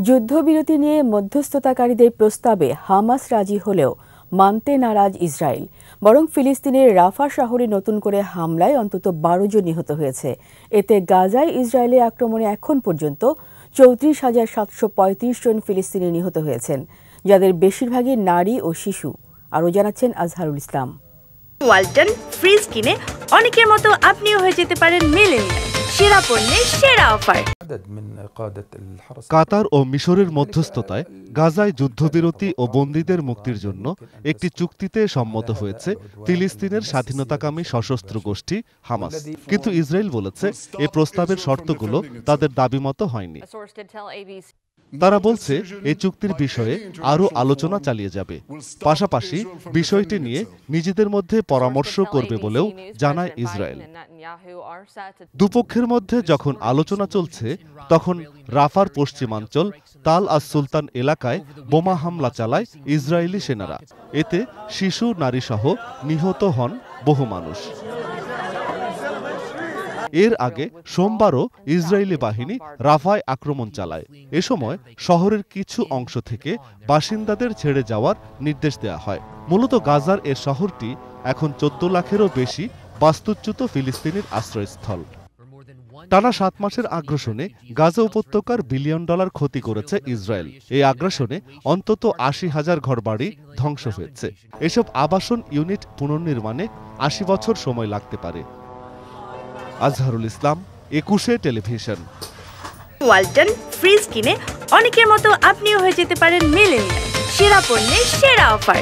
যুদ্ধবিরতি নিয়ে মধ্যস্থতাকারীদের প্রস্তাবে হামাস রাজি হলেও মানতে নারাজ ইসরায়েল। বরং ফিলিস্তিনের রাফা শহরে নতুন করে হামলায় অন্তত ১২ জন নিহত হয়েছে। এতে গাজায় ইসরায়েলের আক্রমণে এখন পর্যন্ত ৩৪,৭৩৫ জন ফিলিস্তিনি নিহত হয়েছেন, যাদের বেশিরভাগই নারী ও শিশু। আরও জানাচ্ছেন আজহারুল ইসলাম। ওয়ালটন ফ্রিজ কিনে অনেকের মতো আপনিও হয়ে যেতে পারেন মিলেনিয়াল। সেরা পণ্যের সেরা অফার। কাতার ও মিশরের মধ্যস্থতায় গাজায় যুদ্ধবিরতি ও বন্দীদের মুক্তির জন্য একটি চুক্তিতে সম্মত হয়েছে ফিলিস্তিনের স্বাধীনতাকামী সশস্ত্র গোষ্ঠী হামাস। কিন্তু ইসরায়েল বলেছে এ প্রস্তাবের শর্তগুলো তাদের দাবিমতো হয়নি। তারা বলছে এই চুক্তির বিষয়ে আরও আলোচনা চালিয়ে যাবে, পাশাপাশি বিষয়টি নিয়ে নিজেদের মধ্যে পরামর্শ করবে বলেও জানায় ইসরায়েল। দুপক্ষের মধ্যে যখন আলোচনা চলছে, তখন রাফার পশ্চিমাঞ্চল তাল আস সুলতান এলাকায় বোমা হামলা চালায় ইসরায়েলি সেনারা। এতে শিশু, নারীসহ নিহত হন বহু মানুষ। এর আগে সোমবারও ইসরায়েলি বাহিনী রাফায় আক্রমণ চালায়। এ সময় শহরের কিছু অংশ থেকে বাসিন্দাদের ছেড়ে যাওয়ার নির্দেশ দেওয়া হয়। মূলত গাজার এ শহরটি এখন ১৪ লাখেরও বেশি বাস্তুচ্যুত ফিলিস্তিনির আশ্রয়স্থল। টানা ৭ মাসের আগ্রাসনে গাজা উপত্যকার বিলিয়ন ডলার ক্ষতি করেছে ইসরায়েল। এই আগ্রাসনে অন্তত ৮০,০০০ ঘরবাড়ি ধ্বংস হয়েছে। এসব আবাসন ইউনিট পুনর্নির্মাণে ৮০ বছর সময় লাগতে পারে। আজহারুল ইসলাম, ২১ টেলিভিশন। ওয়ালটন ফ্রিজ কিনে অনেকের মতো আপনিও হয়ে যেতে পারেন মিলেনিয়াল। সেরা পণ্যের সেরা অফার।